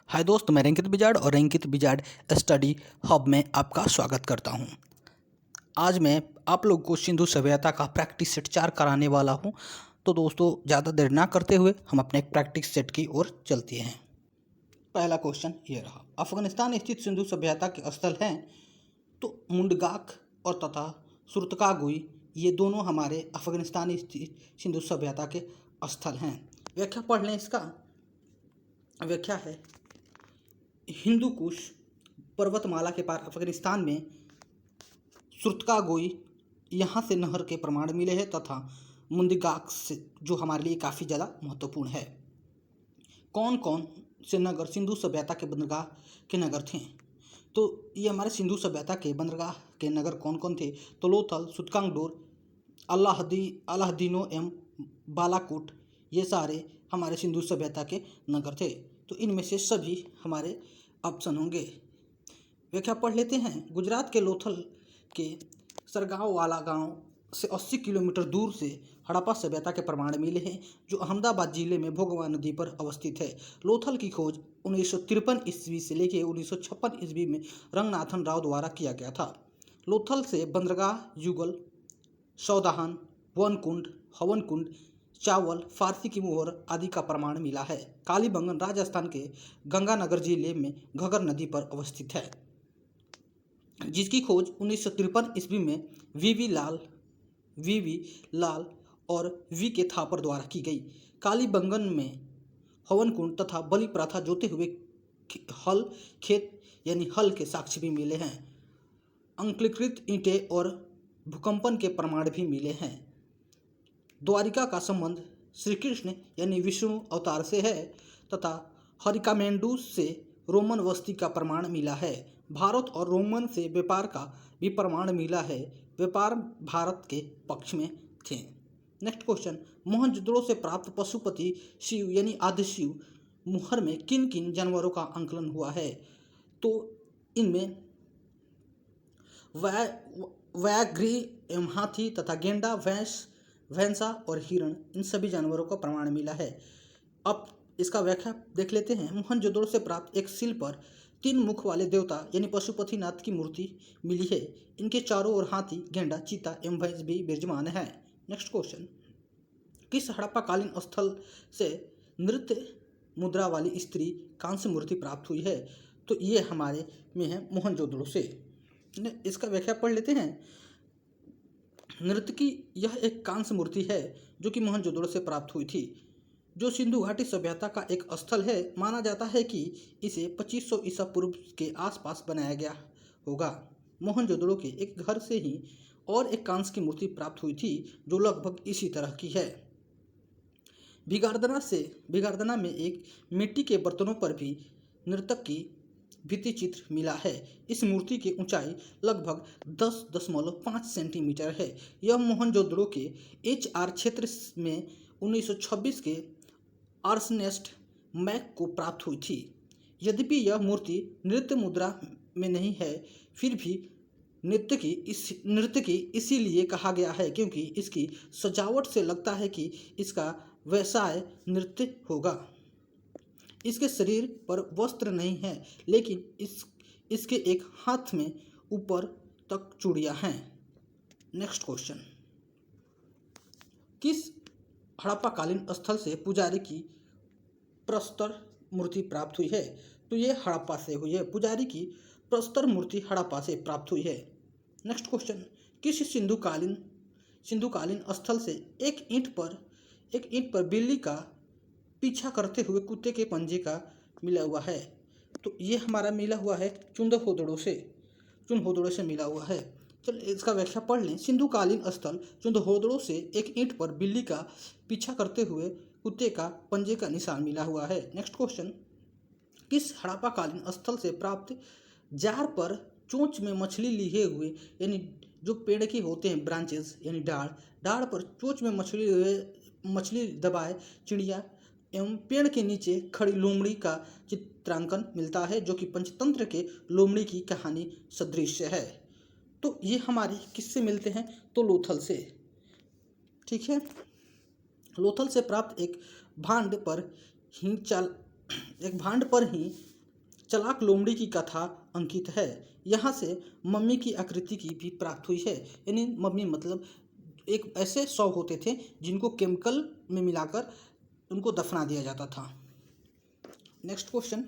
हाय दोस्त, मैं रंकित बिजाड़ और रंकित बिजाड़ स्टडी हब में आपका स्वागत करता हूं। आज मैं आप लोग को सिंधु सभ्यता का प्रैक्टिस सेट 4 कराने वाला हूं। तो दोस्तों, ज़्यादा देर ना करते हुए हम अपने प्रैक्टिस सेट की ओर चलते हैं। पहला क्वेश्चन ये रहा, अफगानिस्तान स्थित सिंधु सभ्यता के स्थल हैं तो मुंडगाक और तथा सुरतकागुई, ये दोनों हमारे अफगानिस्तान स्थित सिंधु सभ्यता के स्थल हैं। व्याख्या पढ़ लें। इसका व्याख्या है, हिंदू कुश पर्वतमाला के पार अफगानिस्तान में सुरतकागोई, यहाँ से नहर के प्रमाण मिले हैं तथा मुंदिगाक से, जो हमारे लिए काफ़ी ज़्यादा महत्वपूर्ण है। कौन कौन से नगर सिंधु सभ्यता के बंदरगाह के नगर थे? तो ये हमारे सिंधु सभ्यता के बंदरगाह के नगर कौन कौन थे? तो लोथल, सुतकांगडोर, अलाहदीनो एवं बालाकोट, ये सारे हमारे सिंधु सभ्यता के नगर थे। तो इनमें से सभी हमारे ऑप्शन होंगे। व्याख्या पढ़ लेते हैं। गुजरात के लोथल के सरगांव वाला गांव से 80 किलोमीटर दूर से हड़प्पा सभ्यता के प्रमाण मिले हैं, जो अहमदाबाद जिले में भोगवा नदी पर अवस्थित है। लोथल की खोज 1953 ईस्वी से लेकर 1956 ईस्वी में रंगनाथन राव द्वारा किया गया था। लोथल से बंदरगाह, युगल, सौदाहन, वनकुंड, हवन कुंड, चावल, फारसी की मोहर आदि का प्रमाण मिला है। कालीबंगन राजस्थान के गंगानगर जिले में घगर नदी पर अवस्थित है, जिसकी खोज 1953 ईस्वी में वीवी लाल और वी के थापर द्वारा की गई। कालीबंगन में हवन कुंड तथा बलि प्रथा जोते हुए हल के साक्ष्य भी मिले हैं। अंकलीकृत ईंटें और भूकंपन के प्रमाण भी मिले हैं। द्वारिका का संबंध श्री कृष्ण यानी विष्णु अवतार से है तथा हरिकामेंडूस से रोमन वस्ती का प्रमाण मिला है। भारत और रोमन से व्यापार का भी प्रमाण मिला है। व्यापार भारत के पक्ष में थे। नेक्स्ट क्वेश्चन, मोहनजोदड़ो से प्राप्त पशुपति शिव यानी आदि शिव मुहर में किन किन जानवरों का आंकलन हुआ है? तो इनमें व्याघ्र एवं हाथी तथा गेंडा, भैंसा और हिरण, इन सभी जानवरों का प्रमाण मिला है। अब इसका व्याख्या देख लेते हैं। मोहनजोदड़ो से प्राप्त एक शिल पर 3 मुख वाले देवता यानी पशुपतिनाथ की मूर्ति मिली है। इनके चारों ओर हाथी, गेंडा, चीता एवं भैंस भी विराजमान है। नेक्स्ट क्वेश्चन, किस हड़प्पाकालीन स्थल से नृत्य मुद्रा वाली स्त्री कांस्य मूर्ति प्राप्त हुई है? तो ये हमारे में है मोहनजोदड़ो से। इसका व्याख्या पढ़ लेते हैं। नृत्य की यह एक कांस्य मूर्ति है जो कि मोहनजोदड़ो से प्राप्त हुई थी, जो सिंधु घाटी सभ्यता का एक स्थल है। माना जाता है कि इसे 2500 ईसा पूर्व के आसपास बनाया गया होगा। मोहनजोदड़ो के एक घर से ही और एक कांस्य की मूर्ति प्राप्त हुई थी जो लगभग इसी तरह की है। भिगारदना में एक मिट्टी के बर्तनों पर भी नर्तक की भित्ति चित्र मिला है। इस मूर्ति की ऊंचाई लगभग 10.5 सेंटीमीटर है। यह मोहनजोदड़ो के HR क्षेत्र में 1926 के आर्सनेस्ट मैक को प्राप्त हुई थी। यद्यपि यह मूर्ति नृत्य मुद्रा में नहीं है, फिर भी नृत्य की इसीलिए कहा गया है क्योंकि इसकी सजावट से लगता है कि इसका व्यवसाय नृत्य होगा। इसके शरीर पर वस्त्र नहीं है, लेकिन इसके एक हाथ में ऊपर तक चूड़ियां हैं। नेक्स्ट क्वेश्चन, किस हड़प्पाकालीन स्थल से पुजारी की प्रस्तर मूर्ति प्राप्त हुई है? तो ये हड़प्पा से हुई है। पुजारी की प्रस्तर मूर्ति हड़प्पा से प्राप्त हुई है। नेक्स्ट क्वेश्चन, किस सिंधुकालीन स्थल से एक ईंट पर बिल्ली का पीछा करते हुए कुत्ते के पंजे का मिला हुआ है? तो ये हमारा मिला हुआ है चुनहोदड़ो से मिला हुआ है। चलिए इसका व्याख्या पढ़ लें। सिंधुकालीन स्थल चुनहोदड़ो से एक ईंट पर बिल्ली का पीछा करते हुए कुत्ते का पंजे का निशान मिला हुआ है। नेक्स्ट क्वेश्चन, किस हड़प्पाकालीन स्थल से प्राप्त जार पर चोंच में मछली लिए हुए, यानी जो पेड़ के होते हैं ब्रांचेस यानी डाढ़ पर चोंच में मछली दबाए चिड़िया एवं पेड़ के नीचे खड़ी लोमड़ी का चित्रांकन मिलता है, जो कि पंचतंत्र के लोमड़ी की कहानी सदृश है। तो ये हमारे किससे मिलते हैं? तो लोथल से। ठीक है, लोथल से प्राप्त एक भांड पर ही चलाक लोमड़ी की कथा अंकित है। यहाँ से मम्मी की आकृति की भी प्राप्त हुई है। यानी मम्मी मतलब एक ऐसे शव होते थे जिनको केमिकल में मिलाकर उनको दफना दिया जाता था। नेक्स्ट क्वेश्चन,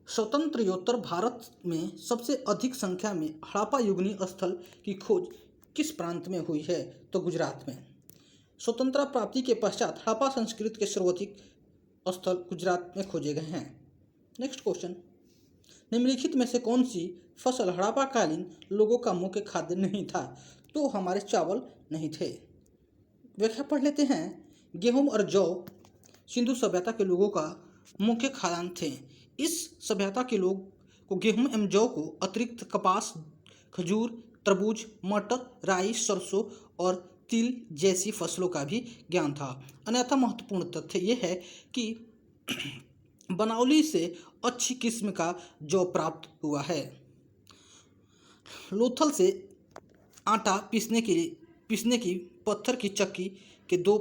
स्वतंत्रोत्तर भारत में सबसे अधिक संख्या में हड़प्पा युगीन स्थल की खोज किस प्रांत में हुई है? तो गुजरात में। स्वतंत्रता प्राप्ति के पश्चात हड़प्पा संस्कृति के सर्वाधिक स्थल गुजरात में खोजे गए हैं। नेक्स्ट क्वेश्चन, निम्नलिखित में से कौन सी फसल हड़प्पा कालीन लोगों का मुख्य खाद्य नहीं था? तो हमारे चावल नहीं थे। व्याख्या पढ़ लेते हैं। गेहूं और जौ सिंधु सभ्यता के लोगों का मुख्य खाद्यान्न थे। इस सभ्यता के लोग को गेहूं एवं जौ को अतिरिक्त कपास, खजूर, तरबूज, मटर, राई, सरसों और तिल जैसी फसलों का भी ज्ञान था। अन्यथा महत्वपूर्ण तथ्य यह है कि बनौली से अच्छी किस्म का जौ प्राप्त हुआ है। लोथल से आटा पीसने की पत्थर की चक्की के दो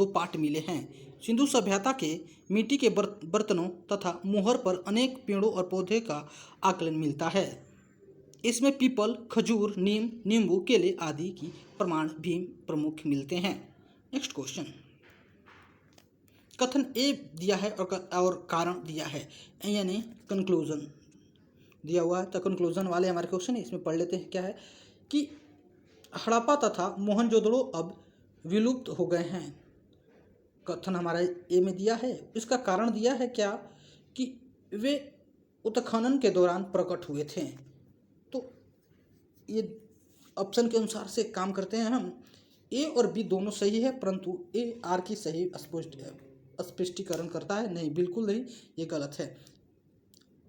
पाट मिले हैं। सिंधु सभ्यता के मिट्टी के बर्तनों तथा मोहर पर अनेक पेड़ों और पौधे का आकलन मिलता है। इसमें पीपल, खजूर, नीम, नींबू, केले आदि की प्रमाण भी प्रमुख मिलते हैं। नेक्स्ट क्वेश्चन, कथन ए दिया है और कारण दिया है, यानी कंक्लूजन दिया हुआ है। तो कंक्लूजन वाले हमारे क्वेश्चन है, इसमें पढ़ लेते हैं। क्या है कि हड़प्पा तथा मोहनजोदड़ो अब विलुप्त हो गए हैं। कथन हमारा ए में दिया है। इसका कारण दिया है क्या कि वे उत्खनन के दौरान प्रकट हुए थे। तो ये ऑप्शन के अनुसार से काम करते हैं हम। ए और बी दोनों सही है, परंतु ए आर की सही स्पष्टीकरण करता है नहीं, बिल्कुल नहीं, ये गलत है।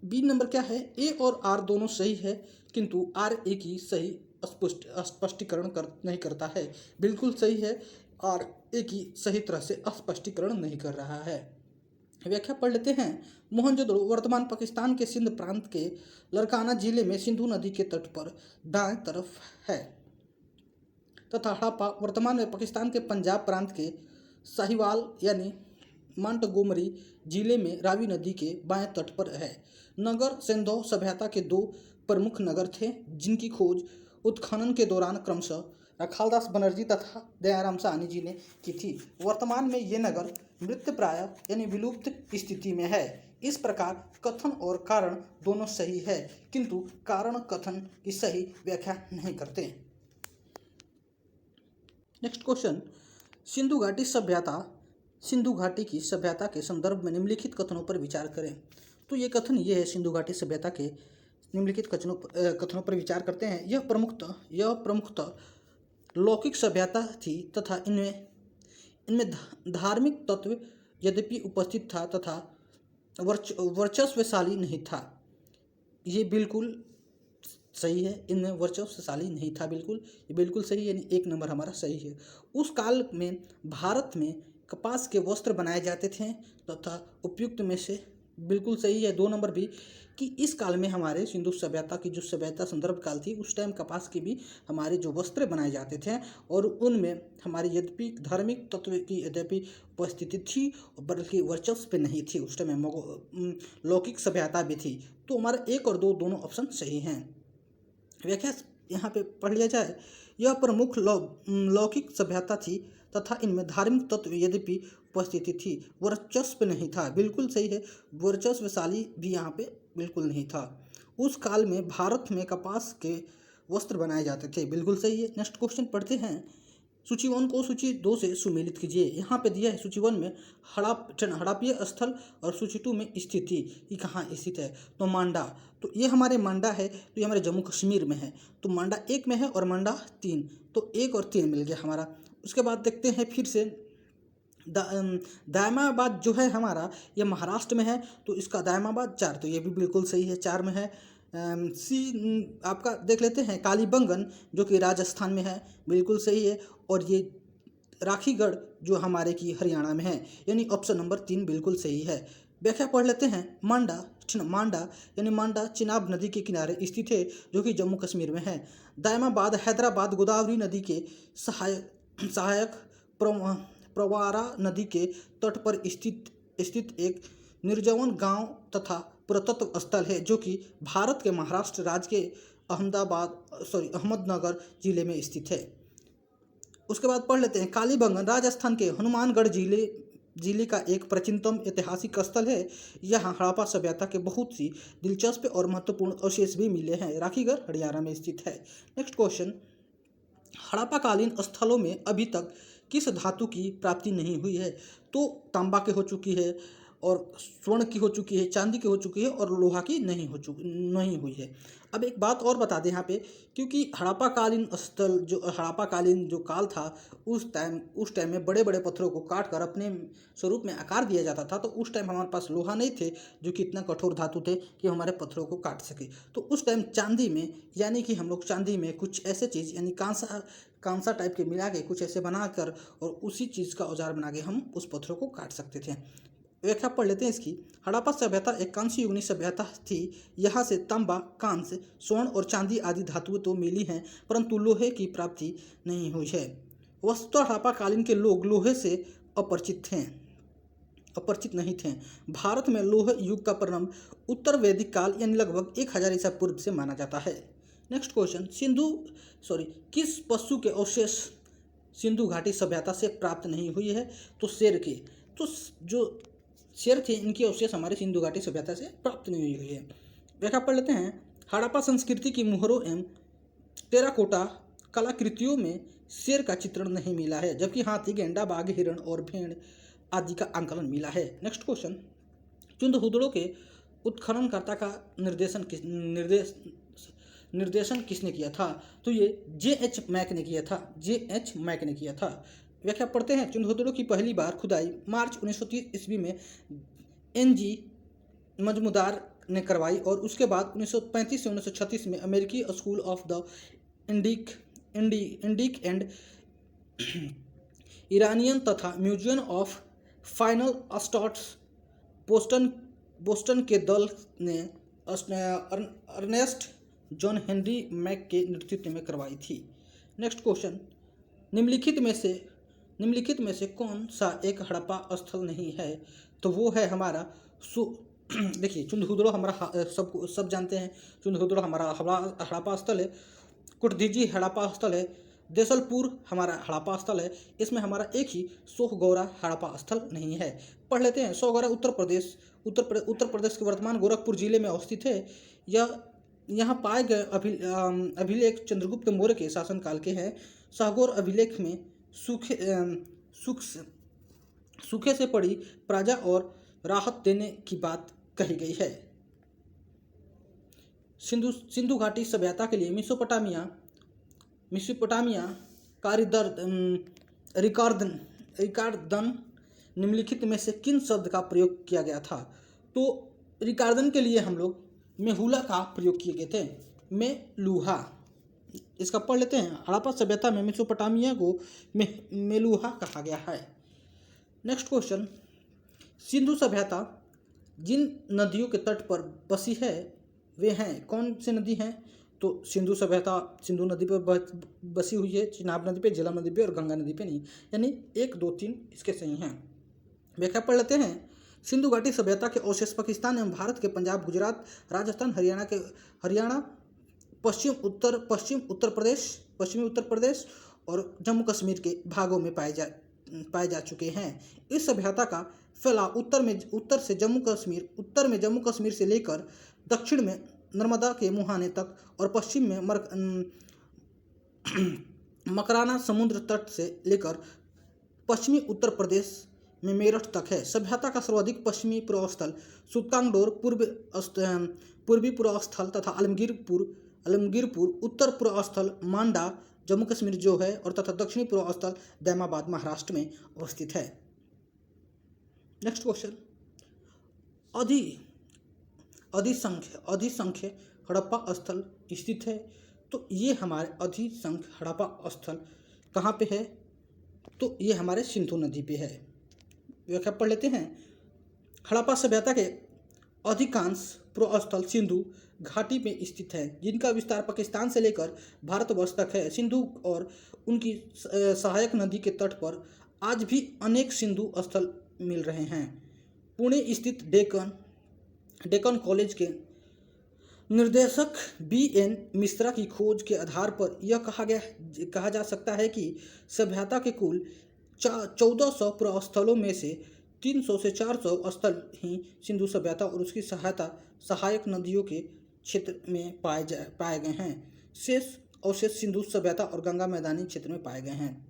बी नंबर क्या है, ए और आर दोनों सही है किंतु आर ए की सही स्पष्टीकरण नहीं करता है। बिल्कुल सही है, आर ए की सही तरह से स्पष्टीकरण नहीं कर रहा है। व्याख्या पढ़ लेते हैं। मोहनजोदड़ो वर्तमान पाकिस्तान के सिंध प्रांत के लरकाना जिले में सिंधु नदी के तट पर दाएं तरफ है तथा हड़प्पा वर्तमान में पाकिस्तान के पंजाब प्रांत के साहिवाल यानी मोंटगोमरी जिले में रावी नदी के बाएं तट पर है। नगर सिंधु सभ्यता के दो प्रमुख नगर थे जिनकी खोज उत्खनन के दौरान क्रमशः रखालदास बनर्जी तथा दयाराम साहनी जी ने की थी। वर्तमान में ये नगर मृतप्राय यानी विलुप्त स्थिति में है। इस प्रकार कथन और कारण दोनों सही है किंतु कारण कथन की सही व्याख्या नहीं करते। नेक्स्ट क्वेश्चन, सिंधु घाटी की सभ्यता के संदर्भ में निम्नलिखित कथनों पर विचार करें। तो ये कथन ये है, सिंधु घाटी सभ्यता के निम्नलिखित कथनों पर विचार करते हैं। यह प्रमुखतः लौकिक सभ्यता थी तथा इनमें धार्मिक तत्व यद्यपि उपस्थित था तथा वर्चस्वशाली नहीं था। ये बिल्कुल सही है, इनमें वर्चस्वशाली नहीं था, ये बिल्कुल सही है, यानी एक नंबर हमारा सही है। उस काल में भारत में कपास के वस्त्र बनाए जाते थे तथा उपयुक्त में से बिल्कुल सही है 2 नंबर भी कि इस काल में हमारे सिंधु सभ्यता की जो सभ्यता संदर्भ काल थी उस टाइम कपास के भी हमारे जो वस्त्र बनाए जाते थे और उनमें हमारी यद्यपि धार्मिक तत्व की यद्यपि उपस्थिति थी बल्कि वर्चस्व पे नहीं थी। उस टाइम लौकिक सभ्यता भी थी। तो हमारा 1 और 2 दोनों ऑप्शन सही हैं। व्याख्या यहाँ पे पढ़ लिया जाए। यह प्रमुख लौकिक सभ्यता थी तथा इनमें धार्मिक तत्व यद्यपि उपस्थिति थी, वर्चस्व नहीं था। बिल्कुल सही है, वर्चस्वशाली भी यहाँ पे बिल्कुल नहीं था। उस काल में भारत में कपास के वस्त्र बनाए जाते थे, बिल्कुल सही है। नेक्स्ट क्वेश्चन पढ़ते हैं। सूची 1 को सूची 2 से सुमेलित कीजिए। यहाँ पे दिया है सूची 1 में हड़प्पीय स्थल और सूची 2 में स्थिति ये कहाँ स्थित है। तो मांडा, तो ये हमारे मांडा है, तो ये हमारे जम्मू कश्मीर में है। तो मांडा 1 में है और मांडा 3, तो 1 और 3 मिल गया हमारा। उसके बाद देखते हैं फिर से दायमाबाद जो है हमारा ये महाराष्ट्र में है, तो इसका दायमाबाद 4, तो ये भी बिल्कुल सही है, 4 में है। सी आपका देख लेते हैं कालीबंगन जो कि राजस्थान में है, बिल्कुल सही है। और ये राखीगढ़ जो हमारे की हरियाणा में है, यानी ऑप्शन नंबर 3 बिल्कुल सही है। व्याख्या पढ़ लेते हैं। मांडा यानी मांडा चिनाब नदी के किनारे स्थित है जो कि जम्मू कश्मीर में है। दायमाबाद हैदराबाद गोदावरी नदी के सहायक प्रवारा नदी के तट पर स्थित एक निर्जवन गांव तथा पुरातत्व स्थल है जो कि भारत के महाराष्ट्र राज्य के अहमदनगर जिले में स्थित है। उसके बाद पढ़ लेते हैं कालीबंगन राजस्थान के हनुमानगढ़ जिले का एक प्राचीनतम ऐतिहासिक स्थल है। यहाँ हड़प्पा सभ्यता के बहुत सी दिलचस्प और महत्वपूर्ण अवशेष भी मिले हैं। राखीगढ़ हरियाणा में स्थित है। नेक्स्ट क्वेश्चन, हड़प्पा कालीन स्थलों में अभी तक किस धातु की प्राप्ति नहीं हुई है? तो तांबा की हो चुकी है और स्वर्ण की हो चुकी है, चांदी की हो चुकी है और लोहा की नहीं हुई है। अब एक बात और बता दें यहाँ पे, क्योंकि हड़प्पा कालीन जो काल था उस टाइम में बड़े बड़े पत्थरों को काट कर अपने स्वरूप में आकार दिया जाता था। तो उस टाइम हमारे पास लोहा नहीं थे जो कि इतना कठोर धातु थे कि हमारे पत्थरों को काट सके। तो उस टाइम चांदी में, यानी कि हम लोग चांदी में कुछ ऐसे चीज़ यानी कांसा टाइप के मिला के कुछ ऐसे बना कर और उसी चीज़ का औजार बना के हम उस पत्थरों को काट सकते थे। व्याख्या पढ़ लेते हैं इसकी। हड़प्पा सभ्यता एक कांस्य युगीन सभ्यता थी। यहाँ से तांबा, कांस्य, स्वर्ण और चांदी आदि धातुएं तो मिली हैं, परंतु लोहे की प्राप्ति नहीं हुई है। वस्तुतः हड़प्पा कालीन के लोग लोहे से अपरिचित नहीं थे। भारत में लोह युग का प्रारंभ उत्तर वैदिक काल यानी लगभग 1000 ईसा पूर्व से माना जाता है। नेक्स्ट क्वेश्चन, किस पशु के अवशेष सिंधु घाटी सभ्यता से प्राप्त नहीं हुई है? तो शेर के। तो जो शेर थे इनकी अवशेष हमारे सिंधु घाटी सभ्यता से प्राप्त नहीं हुई है। व्याख्या पढ़ लेते हैं। हड़प्पा संस्कृति की मुहरों एवं टेराकोटा कलाकृतियों में शेर का चित्रण नहीं मिला है, जबकि हाथी, गेंडा, बाघ, हिरण और भेड़ आदि का आंकलन मिला है। नेक्स्ट क्वेश्चन, चुंदहुदड़ों के उत्खननकर्ता का निर्देशन किसने किया था? तो ये J.H. मैक ने किया था। व्याख्या पढ़ते हैं। चुंदहुदड़ों की पहली बार खुदाई मार्च 1930 ईस्वी में N.G. मजमुदार ने करवाई और उसके बाद 1935 से 1936 में अमेरिकी school of the Indic and Iranian तथा museum of fine arts Boston के दल ने अर्नेस्ट जॉन हेनरी मैक के नेतृत्व में करवाई थी। नेक्स्ट क्वेश्चन, निम्नलिखित में से कौन सा एक हड़प्पा स्थल नहीं है? तो वो है हमारा देखिए, चुंदहुदड़ो हमारा सब जानते हैं। चुंदहुदड़ो हमारा हड़प्पा स्थल है। कुटदीजी हड़प्पा स्थल है। देसलपुर हमारा हड़प्पा स्थल है। इसमें हमारा एक ही सोहगौरा हड़प्पा स्थल नहीं है। पढ़ लेते हैं। सोहगौरा उत्तर प्रदेश के वर्तमान गोरखपुर जिले में अवस्थित है। यहाँ पाए गए अभिलेख चंद्रगुप्त मौर्य के शासनकाल के हैं। सागौर अभिलेख में सूखे से पड़ी प्रजा और राहत देने की बात कही गई है। सिंधु घाटी सभ्यता के लिए मेसोपोटामिया का रिकार्दन निम्नलिखित में से किन शब्द का प्रयोग किया गया था? तो रिकार्दन के लिए हम लोग मेहुला का प्रयोग किए गए थे। मेलुहा, इसका पढ़ लेते हैं। हड़प्पा सभ्यता में मेसोपोटामिया को मेलुहा कहा गया है। नेक्स्ट क्वेश्चन, सिंधु सभ्यता जिन नदियों के तट पर बसी है वे हैं कौन सी नदी हैं? तो सिंधु सभ्यता सिंधु नदी पर बसी हुई है, चिनाब नदी पे, झेलम नदी पे और गंगा नदी पे नहीं, यानी 1, 2, 3 इसके सही हैं। व्याख्या पढ़ लेते हैं। सिंधु घाटी सभ्यता के अवशेष पाकिस्तान एवं भारत के पंजाब, गुजरात, राजस्थान, हरियाणा, पश्चिमी उत्तर प्रदेश और जम्मू कश्मीर के भागों में पाए जा चुके हैं। इस सभ्यता का फैलाव उत्तर में जम्मू कश्मीर से लेकर दक्षिण में नर्मदा के मुहाने तक और पश्चिम में मकराना समुद्र तट से लेकर पश्चिमी उत्तर प्रदेश में मेरठ तक है। सभ्यता का सर्वाधिक पश्चिमी पूर्वस्थल सुल्तानडोर, पूर्वी पूर्वस्थल तथा आलमगीरपुर, उत्तर पूर्वस्थल मांडा जम्मू कश्मीर जो है और तथा दक्षिणी पूर्वस्थल दैमाबाद महाराष्ट्र में अवस्थित है। नेक्स्ट क्वेश्चन, अधिसंख्य हड़प्पा स्थल स्थित है। तो ये हमारे अधिसंख्य हड़प्पा स्थल कहाँ पे है? तो ये हमारे सिंधु नदी पे है। व्याख्या पढ़ लेते हैं। हड़प्पा सभ्यता के अधिकांश पूर्वस्थल सिंधु घाटी में स्थित है, जिनका विस्तार पाकिस्तान से लेकर भारतवर्ष तक है। सिंधु और उनकी सहायक नदी के तट पर आज भी अनेक सिंधु स्थल मिल रहे हैं। पुणे स्थित डेक्कन कॉलेज के निर्देशक BN मिश्रा की खोज के आधार पर यह कहा जा सकता है कि सभ्यता के कुल 1400 प्रस्थलों में से 300 से 400 स्थल ही सिंधु सभ्यता और उसकी सहायक नदियों के क्षेत्र में पाए गए हैं। शेष अवशेष सिंधु सभ्यता और गंगा मैदानी क्षेत्र में पाए गए हैं।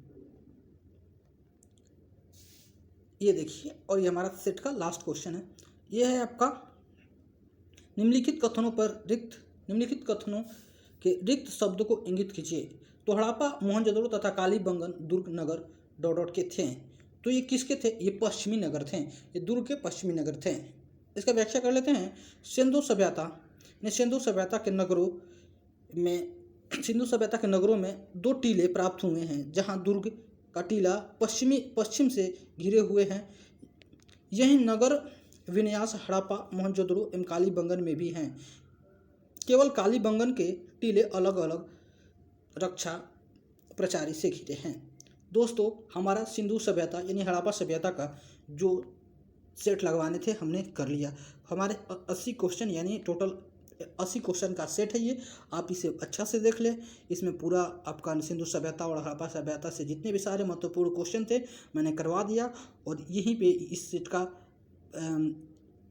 ये देखिए, और ये हमारा सेट का लास्ट क्वेश्चन है। ये है आपका निम्नलिखित कथनों के रिक्त शब्द को इंगित कीजिए। तो हड़प्पा मोहनजोदड़ो तथा कालीबंगन दुर्ग नगर डॉट के थे। तो ये किसके थे? ये पश्चिमी नगर थे, ये दुर्ग के पश्चिमी नगर थे। इसका व्याख्या कर लेते हैं। सिंधु सभ्यता के नगरों में दो टीले प्राप्त हुए हैं, जहां दुर्ग का टीला पश्चिम से घिरे हुए हैं। यही नगर विन्यास हड़प्पा मोहनजोदड़ो एवं कालीबंगन में भी हैं। केवल कालीबंगन के टीले अलग अलग रक्षा प्रचारी से घिरे हैं। दोस्तों, हमारा सिंधु सभ्यता यानी हड़प्पा सभ्यता का जो सेट लगवाने थे हमने कर लिया। हमारे 80 क्वेश्चन यानी टोटल 80 क्वेश्चन का सेट है ये। आप इसे अच्छा से देख लें। इसमें पूरा आपका सिंधु सभ्यता और हड़प्पा सभ्यता से जितने भी सारे महत्वपूर्ण क्वेश्चन थे मैंने करवा दिया। और यहीं पे इस सेट का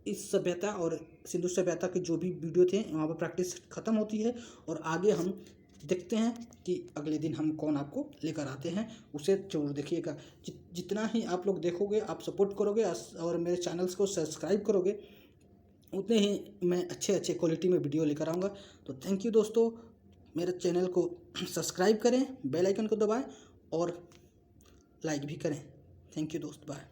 इस सभ्यता और सिंधु सभ्यता के जो भी वीडियो थे वहाँ पर प्रैक्टिस ख़त्म होती है। और आगे हम देखते हैं कि अगले दिन हम कौन आपको लेकर आते हैं, उसे जरूर देखिएगा। जितना ही आप लोग देखोगे, आप सपोर्ट करोगे और मेरे चैनल्स को सब्सक्राइब करोगे, उतने ही मैं अच्छे क्वालिटी में वीडियो लेकर आऊँगा। तो थैंक यू दोस्तों, मेरे चैनल को सब्सक्राइब करें, बेल आइकन को दबाएं और लाइक भी करें। थैंक यू दोस्त, बाय।